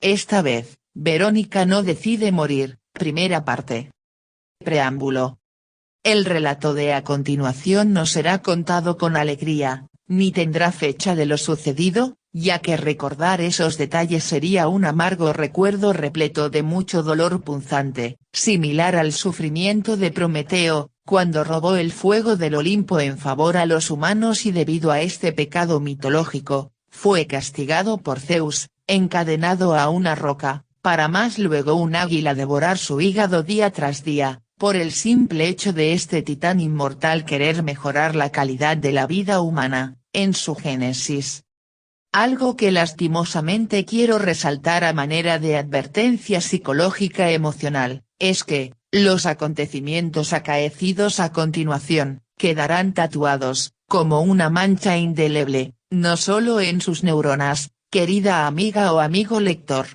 Esta vez, Verónica no decide morir. Primera parte. Preámbulo. El relato de a continuación no será contado con alegría, ni tendrá fecha de lo sucedido, ya que recordar esos detalles sería un amargo recuerdo repleto de mucho dolor punzante, similar al sufrimiento de Prometeo, cuando robó el fuego del Olimpo en favor a los humanos y debido a este pecado mitológico, fue castigado por Zeus, encadenado a una roca, para más luego un águila devorar su hígado día tras día, por el simple hecho de este titán inmortal querer mejorar la calidad de la vida humana, en su génesis. Algo que lastimosamente quiero resaltar a manera de advertencia psicológica emocional, es que, los acontecimientos acaecidos a continuación, quedarán tatuados, como una mancha indeleble, no solo en sus neuronas, querida amiga o amigo lector.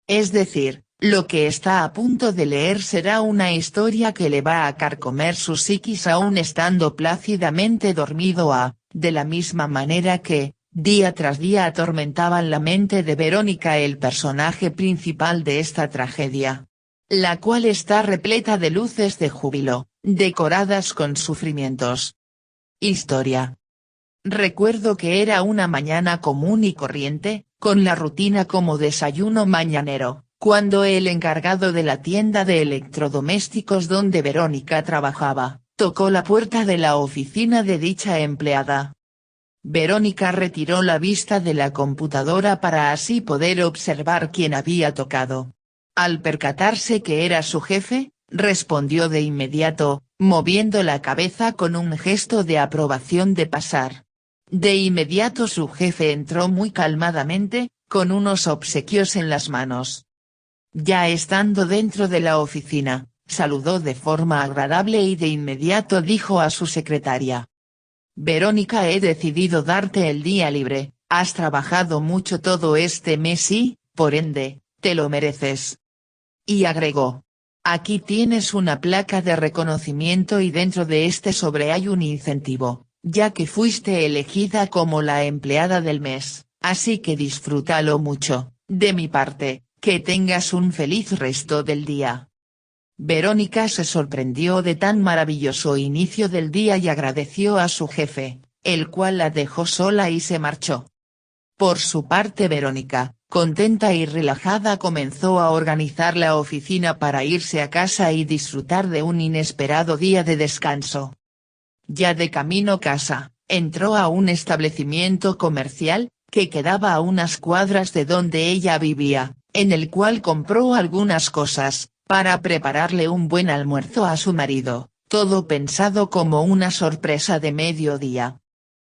Es decir, lo que está a punto de leer será una historia que le va a carcomer su psiquis aún estando plácidamente dormido de la misma manera que, día tras día atormentaban la mente de Verónica el personaje principal de esta tragedia. La cual está repleta de luces de júbilo, decoradas con sufrimientos. Historia. Recuerdo que era una mañana común y corriente, con la rutina como desayuno mañanero, cuando el encargado de la tienda de electrodomésticos donde Verónica trabajaba, tocó la puerta de la oficina de dicha empleada. Verónica retiró la vista de la computadora para así poder observar quién había tocado. Al percatarse que era su jefe, respondió de inmediato, moviendo la cabeza con un gesto de aprobación de pasar. De inmediato su jefe entró muy calmadamente, con unos obsequios en las manos. Ya estando dentro de la oficina, saludó de forma agradable y de inmediato dijo a su secretaria: «Verónica, he decidido darte el día libre, has trabajado mucho todo este mes y, por ende, te lo mereces». Y agregó: «Aquí tienes una placa de reconocimiento y dentro de este sobre hay un incentivo, ya que fuiste elegida como la empleada del mes, así que disfrútalo mucho, de mi parte, que tengas un feliz resto del día». Verónica se sorprendió de tan maravilloso inicio del día y agradeció a su jefe, el cual la dejó sola y se marchó. Por su parte Verónica, contenta y relajada, comenzó a organizar la oficina para irse a casa y disfrutar de un inesperado día de descanso. Ya de camino a casa, entró a un establecimiento comercial, que quedaba a unas cuadras de donde ella vivía, en el cual compró algunas cosas, para prepararle un buen almuerzo a su marido, todo pensado como una sorpresa de mediodía.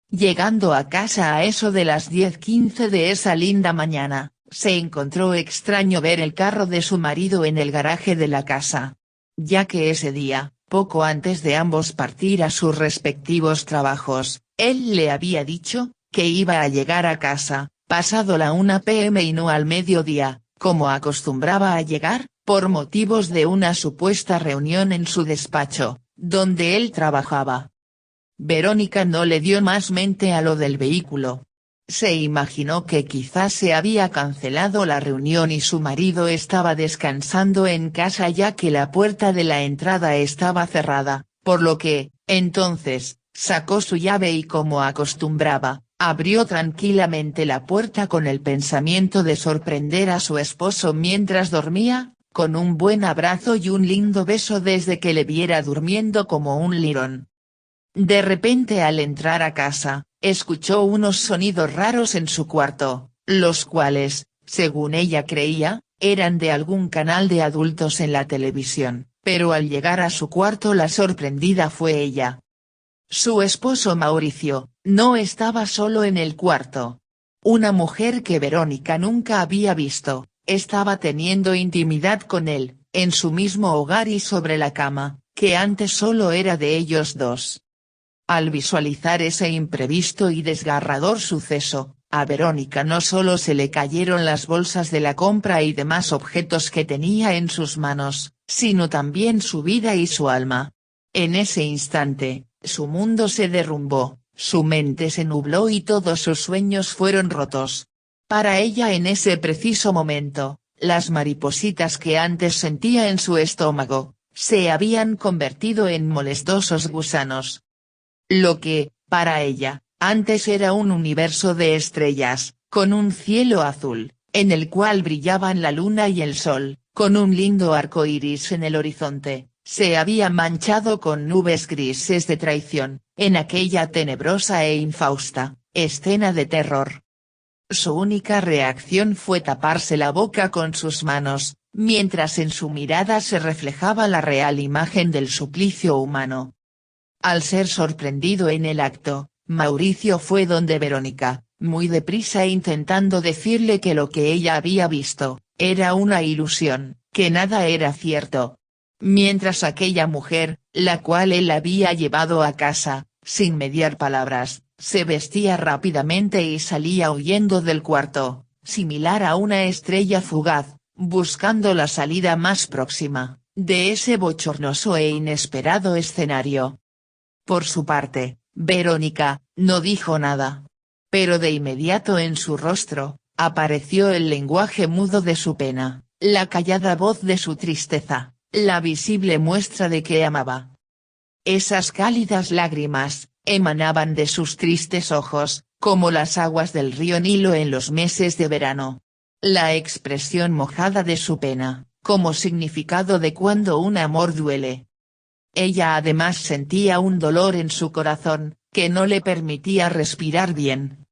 Llegando a casa a eso de las 10:15 de esa linda mañana, se encontró extraño ver el carro de su marido en el garaje de la casa. Ya que ese día, poco antes de ambos partir a sus respectivos trabajos, él le había dicho, que iba a llegar a casa, pasado la 1 p.m. y no al mediodía, como acostumbraba a llegar, por motivos de una supuesta reunión en su despacho, donde él trabajaba. Verónica no le dio más mente a lo del vehículo. Se imaginó que quizás se había cancelado la reunión y su marido estaba descansando en casa ya que la puerta de la entrada estaba cerrada, por lo que, entonces, sacó su llave y como acostumbraba, abrió tranquilamente la puerta con el pensamiento de sorprender a su esposo mientras dormía, con un buen abrazo y un lindo beso desde que le viera durmiendo como un lirón. De repente al entrar a casa, escuchó unos sonidos raros en su cuarto, los cuales, según ella creía, eran de algún canal de adultos en la televisión, pero al llegar a su cuarto la sorprendida fue ella. Su esposo Mauricio, no estaba solo en el cuarto. Una mujer que Verónica nunca había visto, estaba teniendo intimidad con él, en su mismo hogar y sobre la cama, que antes solo era de ellos dos. Al visualizar ese imprevisto y desgarrador suceso, a Verónica no solo se le cayeron las bolsas de la compra y demás objetos que tenía en sus manos, sino también su vida y su alma. En ese instante, su mundo se derrumbó, su mente se nubló y todos sus sueños fueron rotos. Para ella en ese preciso momento, Las maripositas que antes sentía en su estómago, se habían convertido en molestosos gusanos. Lo que, para ella, antes era un universo de estrellas, con un cielo azul, en el cual brillaban la luna y el sol, con un lindo arco iris en el horizonte, se había manchado con nubes grises de traición, en aquella tenebrosa e infausta escena de terror. Su única reacción fue taparse la boca con sus manos, mientras en su mirada se reflejaba la real imagen del suplicio humano. Al ser sorprendido en el acto, Mauricio fue donde Verónica, muy deprisa intentando decirle que lo que ella había visto, era una ilusión, que nada era cierto. Mientras aquella mujer, la cual él había llevado a casa, sin mediar palabras, se vestía rápidamente y salía huyendo del cuarto, similar a una estrella fugaz, buscando la salida más próxima, de ese bochornoso e inesperado escenario. Por su parte, Verónica, no dijo nada. Pero de inmediato en su rostro, apareció el lenguaje mudo de su pena, la callada voz de su tristeza, la visible muestra de que amaba. Esas cálidas lágrimas, emanaban de sus tristes ojos, como las aguas del río Nilo en los meses de verano. La expresión mojada de su pena, como significado de cuando un amor duele. Ella además sentía un dolor en su corazón, que no le permitía respirar bien.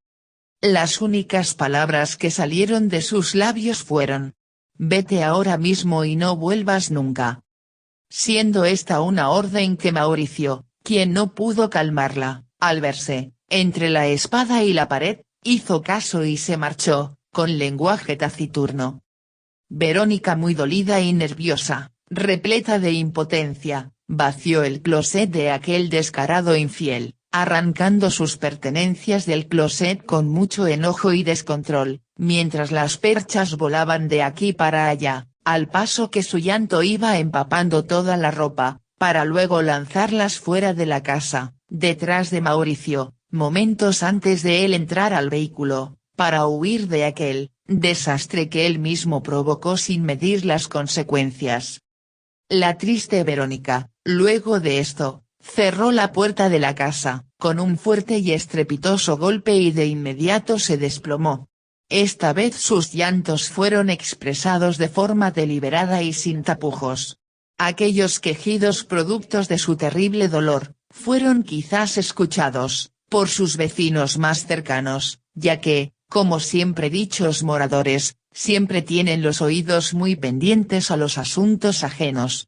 Las únicas palabras que salieron de sus labios fueron: «Vete ahora mismo y no vuelvas nunca». Siendo esta una orden que Mauricio, quien no pudo calmarla, al verse, entre la espada y la pared, hizo caso y se marchó, con lenguaje taciturno. Verónica, muy dolida y nerviosa, repleta de impotencia, vació el closet de aquel descarado infiel, arrancando sus pertenencias del closet con mucho enojo y descontrol, mientras las perchas volaban de aquí para allá, al paso que su llanto iba empapando toda la ropa, para luego lanzarlas fuera de la casa, detrás de Mauricio, momentos antes de él entrar al vehículo, para huir de aquel desastre que él mismo provocó sin medir las consecuencias. La triste Verónica, luego de esto, cerró la puerta de la casa, con un fuerte y estrepitoso golpe y de inmediato se desplomó. Esta vez sus llantos fueron expresados de forma deliberada y sin tapujos. Aquellos quejidos productos de su terrible dolor, fueron quizás escuchados, por sus vecinos más cercanos, ya que, como siempre dichos moradores, siempre tienen los oídos muy pendientes a los asuntos ajenos.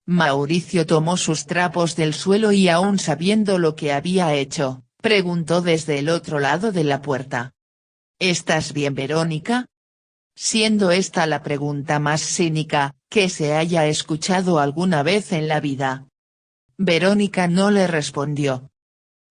Mauricio tomó sus trapos del suelo y aún sabiendo lo que había hecho, preguntó desde el otro lado de la puerta: «¿Estás bien, Verónica?», siendo esta la pregunta más cínica que se haya escuchado alguna vez en la vida. Verónica no le respondió.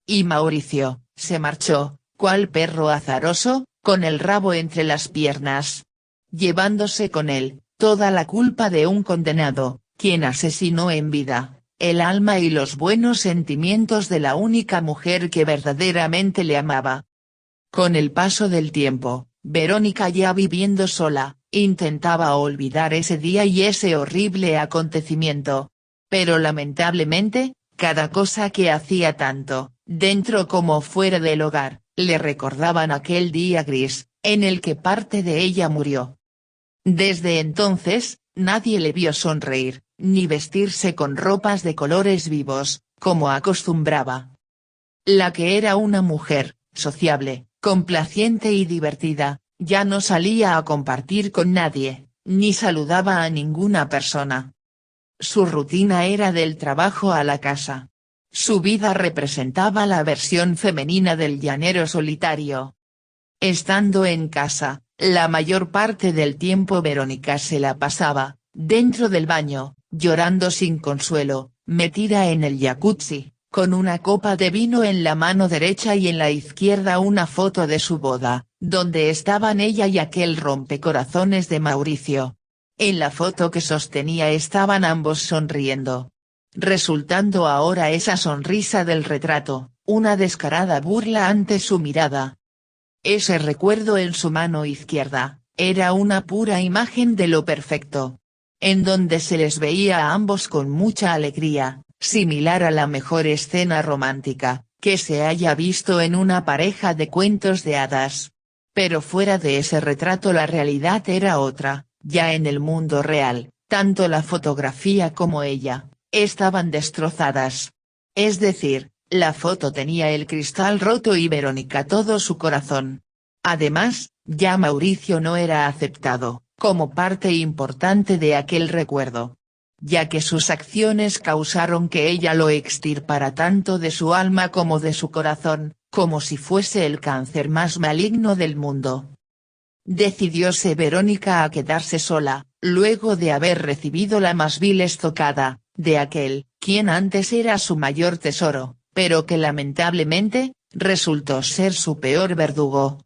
Y Mauricio, se marchó, cual perro azaroso, con el rabo entre las piernas, llevándose con él toda la culpa de un condenado, quien asesinó en vida el alma y los buenos sentimientos de la única mujer que verdaderamente le amaba. Con el paso del tiempo, Verónica, ya viviendo sola, intentaba olvidar ese día y ese horrible acontecimiento. Pero lamentablemente, cada cosa que hacía tanto, dentro como fuera del hogar, le recordaban aquel día gris, en el que parte de ella murió. Desde entonces, nadie le vio sonreír, ni vestirse con ropas de colores vivos, como acostumbraba. La que era una mujer, sociable, complaciente y divertida, ya no salía a compartir con nadie, ni saludaba a ninguna persona. Su rutina era del trabajo a la casa. Su vida representaba la versión femenina del llanero solitario. Estando en casa, la mayor parte del tiempo Verónica se la pasaba, dentro del baño, llorando sin consuelo, metida en el jacuzzi, con una copa de vino en la mano derecha y en la izquierda una foto de su boda, donde estaban ella y aquel rompecorazones de Mauricio. En la foto que sostenía estaban ambos sonriendo. Resultando ahora esa sonrisa del retrato, una descarada burla ante su mirada. Ese recuerdo en su mano izquierda, era una pura imagen de lo perfecto. En donde se les veía a ambos con mucha alegría, similar a la mejor escena romántica que se haya visto en una pareja de cuentos de hadas. Pero fuera de ese retrato la realidad era otra, ya en el mundo real, tanto la fotografía como ella, estaban destrozadas. Es decir, la foto tenía el cristal roto y Verónica todo su corazón. Además, ya Mauricio no era aceptado, como parte importante de aquel recuerdo. Ya que sus acciones causaron que ella lo extirpara tanto de su alma como de su corazón, como si fuese el cáncer más maligno del mundo. Decidióse Verónica a quedarse sola, luego de haber recibido la más vil estocada, de aquel, quien antes era su mayor tesoro, pero que lamentablemente, resultó ser su peor verdugo.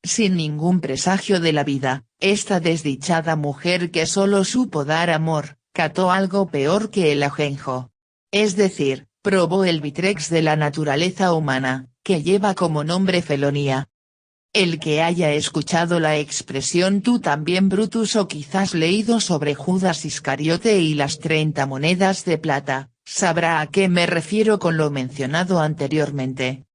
Sin ningún presagio de la vida, esta desdichada mujer que solo supo dar amor, cató algo peor que el ajenjo. Es decir, probó el vitrex de la naturaleza humana, que lleva como nombre felonía. El que haya escuchado la expresión tú también Brutus o quizás leído sobre Judas Iscariote y las 30 monedas de plata, sabrá a qué me refiero con lo mencionado anteriormente.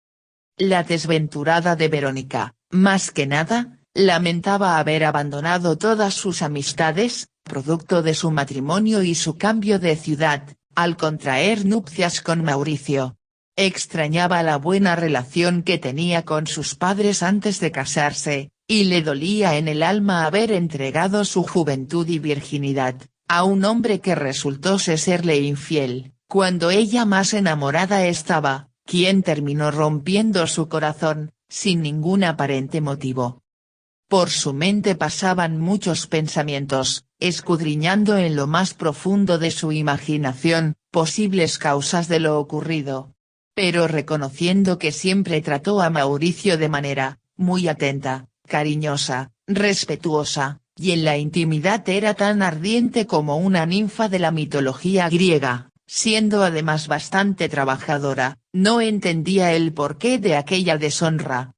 La desventurada de Verónica, más que nada, lamentaba haber abandonado todas sus amistades, producto de su matrimonio y su cambio de ciudad, al contraer nupcias con Mauricio. Extrañaba la buena relación que tenía con sus padres antes de casarse, y le dolía en el alma haber entregado su juventud y virginidad, a un hombre que resultó serle infiel, cuando ella más enamorada estaba, quien terminó rompiendo su corazón, sin ningún aparente motivo. Por su mente pasaban muchos pensamientos, escudriñando en lo más profundo de su imaginación, posibles causas de lo ocurrido. Pero reconociendo que siempre trató a Mauricio de manera, muy atenta, cariñosa, respetuosa, y en la intimidad era tan ardiente como una ninfa de la mitología griega, siendo además bastante trabajadora, no entendía el porqué de aquella deshonra.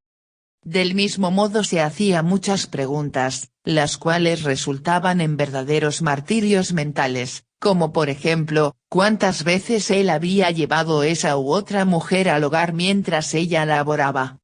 Del mismo modo se hacía muchas preguntas, las cuales resultaban en verdaderos martirios mentales, como por ejemplo, ¿cuántas veces él había llevado esa u otra mujer al hogar mientras ella laboraba?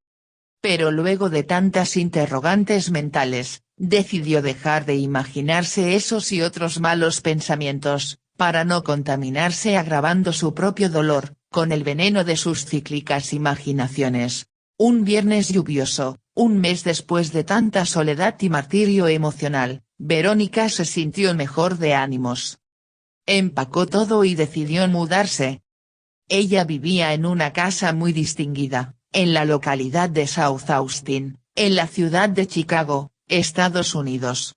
Pero luego de tantas interrogantes mentales, decidió dejar de imaginarse esos y otros malos pensamientos, para no contaminarse agravando su propio dolor, con el veneno de sus cíclicas imaginaciones. Un viernes lluvioso, un mes después de tanta soledad y martirio emocional, Verónica se sintió mejor de ánimos. Empacó todo y decidió mudarse. Ella vivía en una casa muy distinguida, en la localidad de South Austin, en la ciudad de Chicago, Estados Unidos.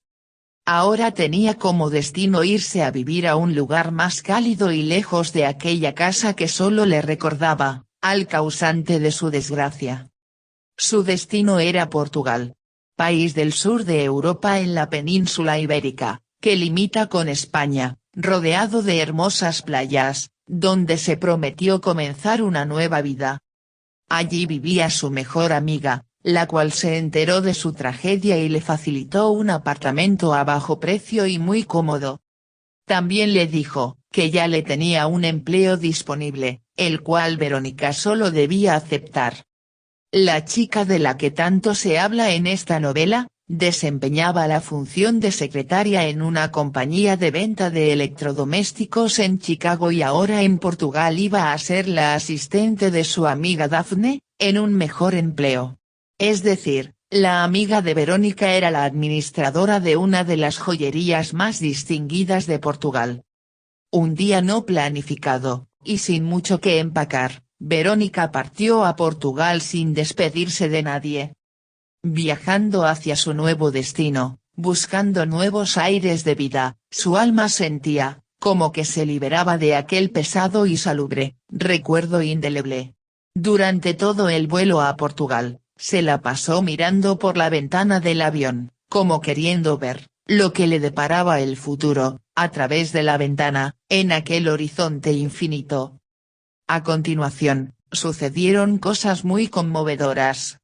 Ahora tenía como destino irse a vivir a un lugar más cálido y lejos de aquella casa que solo le recordaba, al causante de su desgracia. Su destino era Portugal, país del sur de Europa en la península ibérica, que limita con España, rodeado de hermosas playas, donde se prometió comenzar una nueva vida. Allí vivía su mejor amiga, la cual se enteró de su tragedia y le facilitó un apartamento a bajo precio y muy cómodo. También le dijo, que ya le tenía un empleo disponible, el cual Verónica solo debía aceptar. La chica de la que tanto se habla en esta novela, desempeñaba la función de secretaria en una compañía de venta de electrodomésticos en Chicago y ahora en Portugal iba a ser la asistente de su amiga Daphne, en un mejor empleo. Es decir, la amiga de Verónica era la administradora de una de las joyerías más distinguidas de Portugal. Un día no planificado, y sin mucho que empacar, Verónica partió a Portugal sin despedirse de nadie. Viajando hacia su nuevo destino, buscando nuevos aires de vida, su alma sentía, como que se liberaba de aquel pesado y salubre, recuerdo indeleble. Durante todo el vuelo a Portugal, se la pasó mirando por la ventana del avión, como queriendo ver, lo que le deparaba el futuro, a través de la ventana, en aquel horizonte infinito. A continuación, sucedieron cosas muy conmovedoras.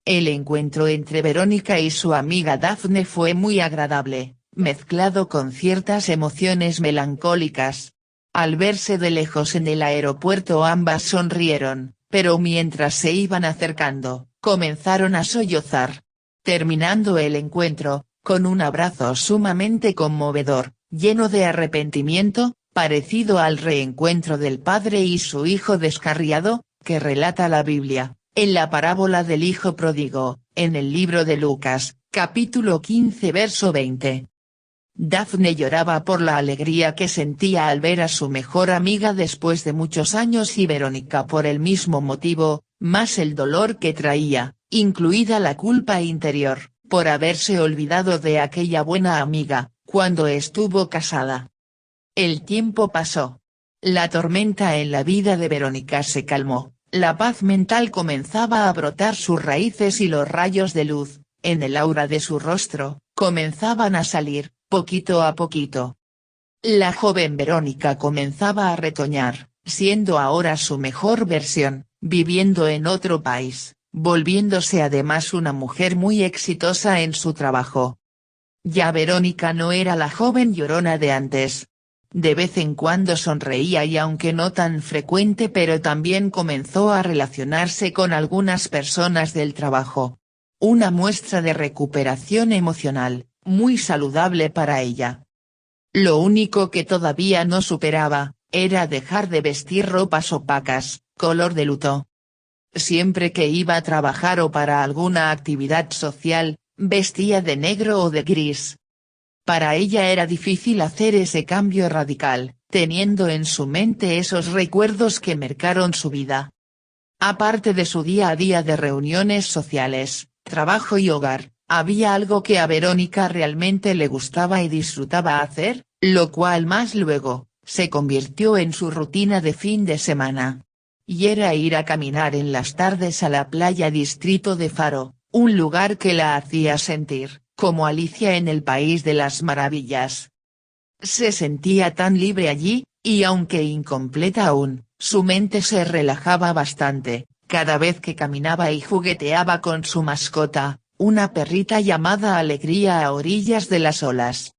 El encuentro entre Verónica y su amiga Daphne fue muy agradable, mezclado con ciertas emociones melancólicas. Al verse de lejos en el aeropuerto ambas sonrieron, pero mientras se iban acercando, comenzaron a sollozar. Terminando el encuentro, con un abrazo sumamente conmovedor, lleno de arrepentimiento, parecido al reencuentro del padre y su hijo descarriado, que relata la Biblia, en la parábola del hijo pródigo, en el libro de Lucas, capítulo 15 verso 20. Daphne lloraba por la alegría que sentía al ver a su mejor amiga después de muchos años y Verónica por el mismo motivo, más el dolor que traía, incluida la culpa interior, por haberse olvidado de aquella buena amiga, cuando estuvo casada. El tiempo pasó. La tormenta en la vida de Verónica se calmó, la paz mental comenzaba a brotar sus raíces y los rayos de luz, en el aura de su rostro, comenzaban a salir, poquito a poquito. La joven Verónica comenzaba a retoñar, siendo ahora su mejor versión, viviendo en otro país, volviéndose además una mujer muy exitosa en su trabajo. Ya Verónica no era la joven llorona de antes. De vez en cuando sonreía y aunque no tan frecuente pero también comenzó a relacionarse con algunas personas del trabajo. Una muestra de recuperación emocional, muy saludable para ella. Lo único que todavía no superaba, era dejar de vestir ropas opacas, color de luto. Siempre que iba a trabajar o para alguna actividad social, vestía de negro o de gris. Para ella era difícil hacer ese cambio radical, teniendo en su mente esos recuerdos que marcaron su vida. Aparte de su día a día de reuniones sociales, trabajo y hogar, había algo que a Verónica realmente le gustaba y disfrutaba hacer, lo cual más luego, se convirtió en su rutina de fin de semana. Y era ir a caminar en las tardes a la playa Distrito de Faro, un lugar que la hacía sentir, como Alicia en el País de las Maravillas. Se sentía tan libre allí, y aunque incompleta aún, su mente se relajaba bastante, cada vez que caminaba y jugueteaba con su mascota, una perrita llamada Alegría a orillas de las olas.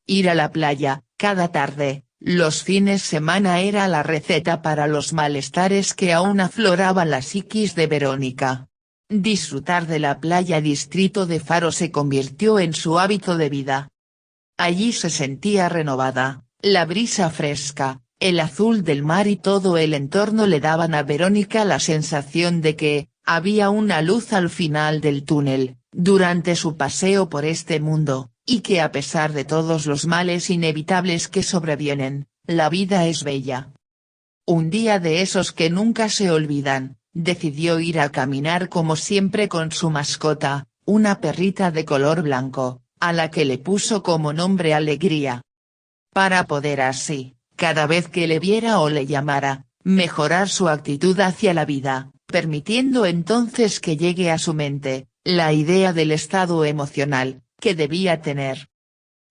Ir a la playa, cada tarde, los fines semana era la receta para los malestares que aún afloraban la psiquis de Verónica. Disfrutar de la playa Distrito de Faro se convirtió en su hábito de vida. Allí se sentía renovada, la brisa fresca, el azul del mar y todo el entorno le daban a Verónica la sensación de que, había una luz al final del túnel, durante su paseo por este mundo, y que a pesar de todos los males inevitables que sobrevienen, la vida es bella. Un día de esos que nunca se olvidan, decidió ir a caminar como siempre con su mascota, una perrita de color blanco, a la que le puso como nombre Alegría. Para poder así, cada vez que le viera o le llamara, mejorar su actitud hacia la vida, permitiendo entonces que llegue a su mente, la idea del estado emocional, que debía tener.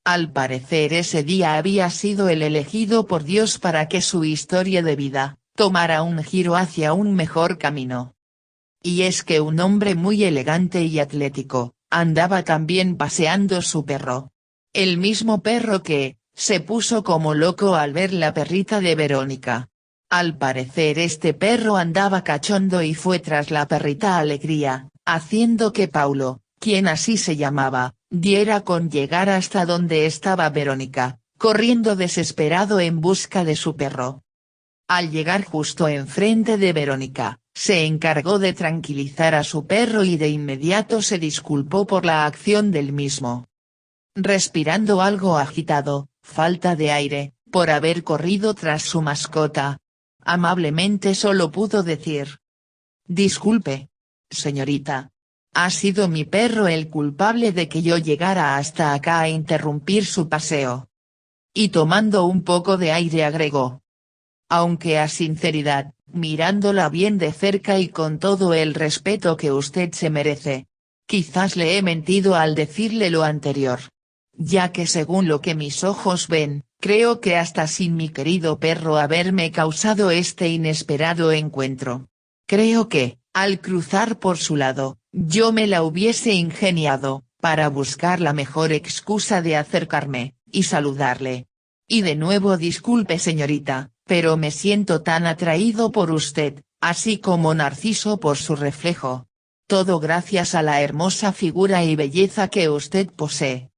Al parecer ese día había sido el elegido por Dios para que su historia de vida, tomara un giro hacia un mejor camino. Y es que un hombre muy elegante y atlético, andaba también paseando su perro. El mismo perro que, se puso como loco al ver la perrita de Verónica. Al parecer este perro andaba cachondo y fue tras la perrita Alegría, haciendo que Paulo, quien así se llamaba, diera con llegar hasta donde estaba Verónica, corriendo desesperado en busca de su perro. Al llegar justo enfrente de Verónica, se encargó de tranquilizar a su perro y de inmediato se disculpó por la acción del mismo. Respirando algo agitado, falta de aire, por haber corrido tras su mascota. Amablemente solo pudo decir: «Disculpe, señorita. Ha sido mi perro el culpable de que yo llegara hasta acá a interrumpir su paseo». Y tomando un poco de aire agregó: «Aunque a sinceridad, mirándola bien de cerca y con todo el respeto que usted se merece. Quizás le he mentido al decirle lo anterior. Ya que según lo que mis ojos ven, creo que hasta sin mi querido perro haberme causado este inesperado encuentro. Creo que, al cruzar por su lado, yo me la hubiese ingeniado, para buscar la mejor excusa de acercarme, y saludarle. Y de nuevo disculpe señorita, pero me siento tan atraído por usted, así como Narciso por su reflejo. Todo gracias a la hermosa figura y belleza que usted posee.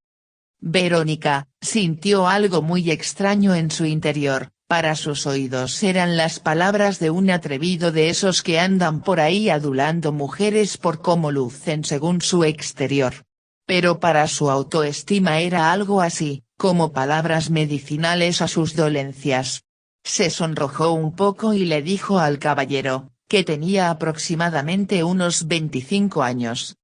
Verónica sintió algo muy extraño en su interior. Para sus oídos eran las palabras de un atrevido de esos que andan por ahí adulando mujeres por cómo lucen según su exterior. Pero para su autoestima era algo así, como palabras medicinales a sus dolencias. Se sonrojó un poco y le dijo al caballero, que tenía aproximadamente unos 25 años.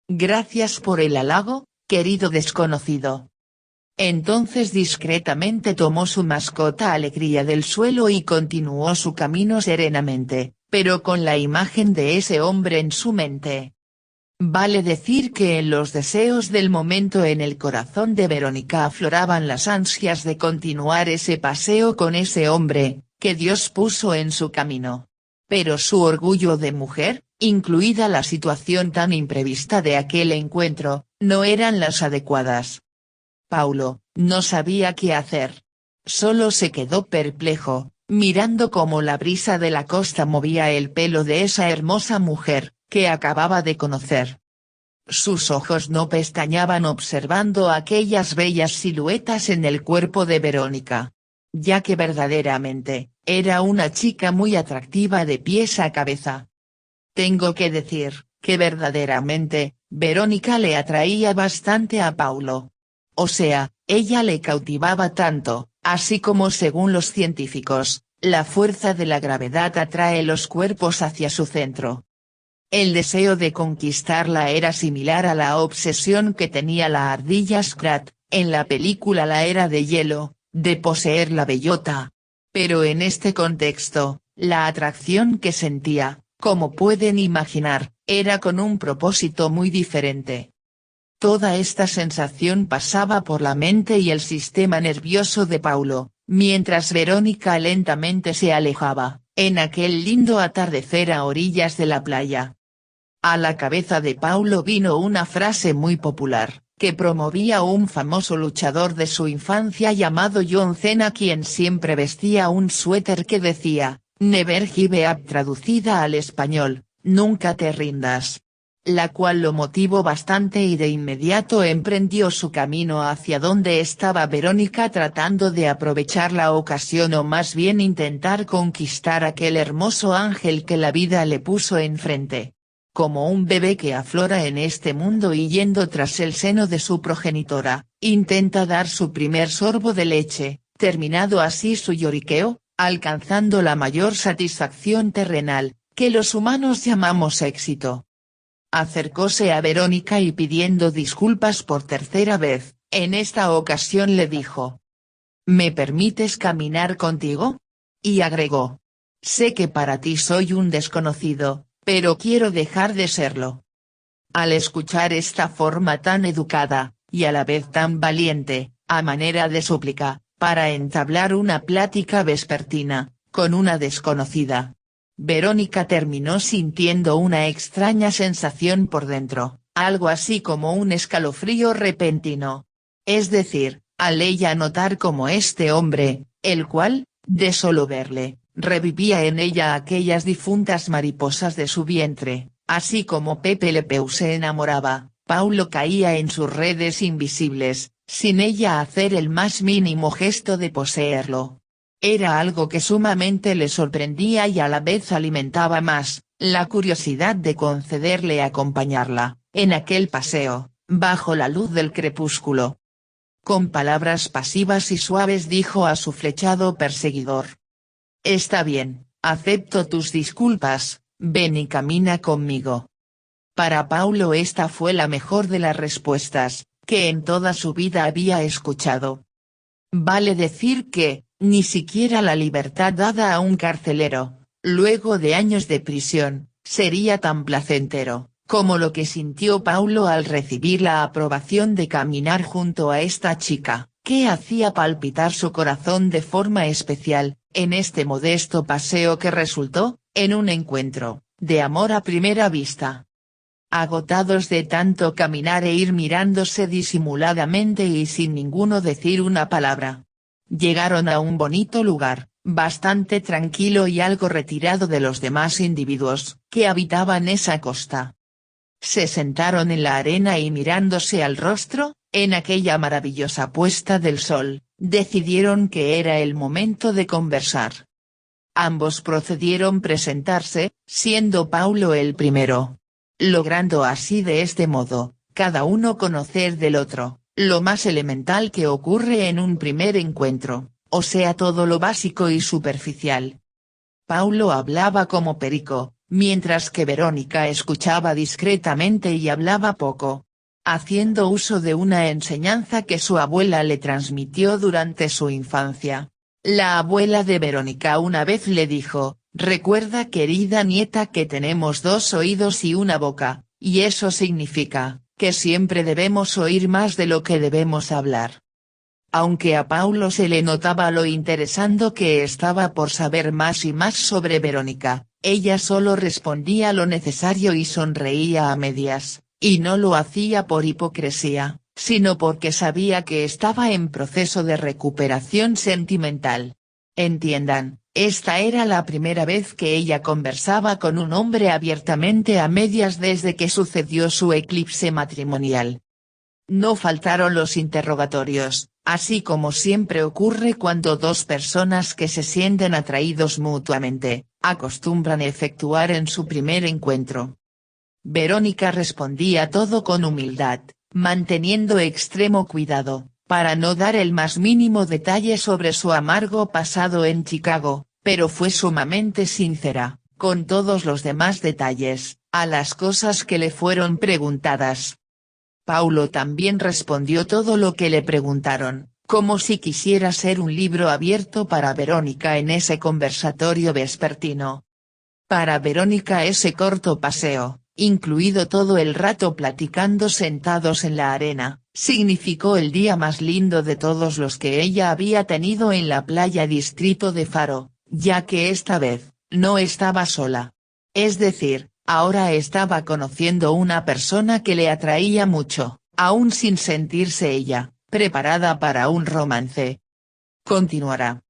Gracias por el halago, querido desconocido. Entonces discretamente tomó su mascota Alegría del suelo y continuó su camino serenamente, pero con la imagen de ese hombre en su mente. Vale decir que en los deseos del momento en el corazón de Verónica afloraban las ansias de continuar ese paseo con ese hombre, que Dios puso en su camino. Pero su orgullo de mujer, incluida la situación tan imprevista de aquel encuentro, no eran las adecuadas. Paulo no sabía qué hacer. Solo se quedó perplejo, mirando cómo la brisa de la costa movía el pelo de esa hermosa mujer, que acababa de conocer. Sus ojos no pestañaban observando aquellas bellas siluetas en el cuerpo de Verónica. Ya que verdaderamente, era una chica muy atractiva de pies a cabeza. Tengo que decir, que verdaderamente, Verónica le atraía bastante a Paulo. O sea, ella le cautivaba tanto, así como según los científicos, la fuerza de la gravedad atrae los cuerpos hacia su centro. El deseo de conquistarla era similar a la obsesión que tenía la ardilla Scrat, en la película La Era de Hielo, de poseer la bellota. Pero en este contexto, la atracción que sentía, como pueden imaginar, era con un propósito muy diferente. Toda esta sensación pasaba por la mente y el sistema nervioso de Paulo, mientras Verónica lentamente se alejaba, en aquel lindo atardecer a orillas de la playa. A la cabeza de Paulo vino una frase muy popular, que promovía un famoso luchador de su infancia llamado John Cena, quien siempre vestía un suéter que decía, "Never give up", traducida al español, "Nunca te rindas", la cual lo motivó bastante y de inmediato emprendió su camino hacia donde estaba Verónica, tratando de aprovechar la ocasión o más bien intentar conquistar aquel hermoso ángel que la vida le puso enfrente. Como un bebé que aflora en este mundo y yendo tras el seno de su progenitora, intenta dar su primer sorbo de leche, terminado así su lloriqueo, alcanzando la mayor satisfacción terrenal, que los humanos llamamos éxito. Acercóse a Verónica y pidiendo disculpas por tercera vez, en esta ocasión le dijo: ¿Me permites caminar contigo? Y agregó: sé que para ti soy un desconocido, pero quiero dejar de serlo. Al escuchar esta forma tan educada, y a la vez tan valiente, a manera de súplica, para entablar una plática vespertina, con una desconocida, Verónica terminó sintiendo una extraña sensación por dentro, algo así como un escalofrío repentino. Es decir, al ella notar como este hombre, el cual, de solo verle, revivía en ella aquellas difuntas mariposas de su vientre, así como Pepe Le Pew se enamoraba, Paulo caía en sus redes invisibles, sin ella hacer el más mínimo gesto de poseerlo. Era algo que sumamente le sorprendía y a la vez alimentaba más, la curiosidad de concederle acompañarla, en aquel paseo, bajo la luz del crepúsculo. Con palabras pasivas y suaves dijo a su flechado perseguidor: está bien, acepto tus disculpas, ven y camina conmigo. Para Paulo esta fue la mejor de las respuestas, que en toda su vida había escuchado. Vale decir que, ni siquiera la libertad dada a un carcelero, luego de años de prisión, sería tan placentero, como lo que sintió Paulo al recibir la aprobación de caminar junto a esta chica, que hacía palpitar su corazón de forma especial, en este modesto paseo que resultó, en un encuentro, de amor a primera vista. Agotados de tanto caminar e ir mirándose disimuladamente y sin ninguno decir una palabra. Llegaron a un bonito lugar, bastante tranquilo y algo retirado de los demás individuos que habitaban esa costa. Se sentaron en la arena y mirándose al rostro, en aquella maravillosa puesta del sol, decidieron que era el momento de conversar. Ambos procedieron presentarse, siendo Paulo el primero. Logrando así de este modo, cada uno conocer del otro, lo más elemental que ocurre en un primer encuentro, o sea todo lo básico y superficial. Paulo hablaba como perico, mientras que Verónica escuchaba discretamente y hablaba poco. Haciendo uso de una enseñanza que su abuela le transmitió durante su infancia. La abuela de Verónica una vez le dijo: "Recuerda, querida nieta, que tenemos dos oídos y una boca, y eso significa, que siempre debemos oír más de lo que debemos hablar". Aunque a Paulo se le notaba lo interesado que estaba por saber más y más sobre Verónica, ella solo respondía lo necesario y sonreía a medias, y no lo hacía por hipocresía, sino porque sabía que estaba en proceso de recuperación sentimental. Entiendan, esta era la primera vez que ella conversaba con un hombre abiertamente a medias desde que sucedió su eclipse matrimonial. No faltaron los interrogatorios, así como siempre ocurre cuando dos personas que se sienten atraídos mutuamente, acostumbran efectuar en su primer encuentro. Verónica respondía todo con humildad, manteniendo extremo cuidado, para no dar el más mínimo detalle sobre su amargo pasado en Chicago, pero fue sumamente sincera, con todos los demás detalles, a las cosas que le fueron preguntadas. Paulo también respondió todo lo que le preguntaron, como si quisiera ser un libro abierto para Verónica en ese conversatorio vespertino. Para Verónica ese corto paseo, incluido todo el rato platicando sentados en la arena, significó el día más lindo de todos los que ella había tenido en la playa Distrito de Faro, ya que esta vez, no estaba sola. Es decir, ahora estaba conociendo una persona que le atraía mucho, aún sin sentirse ella preparada para un romance. Continuará.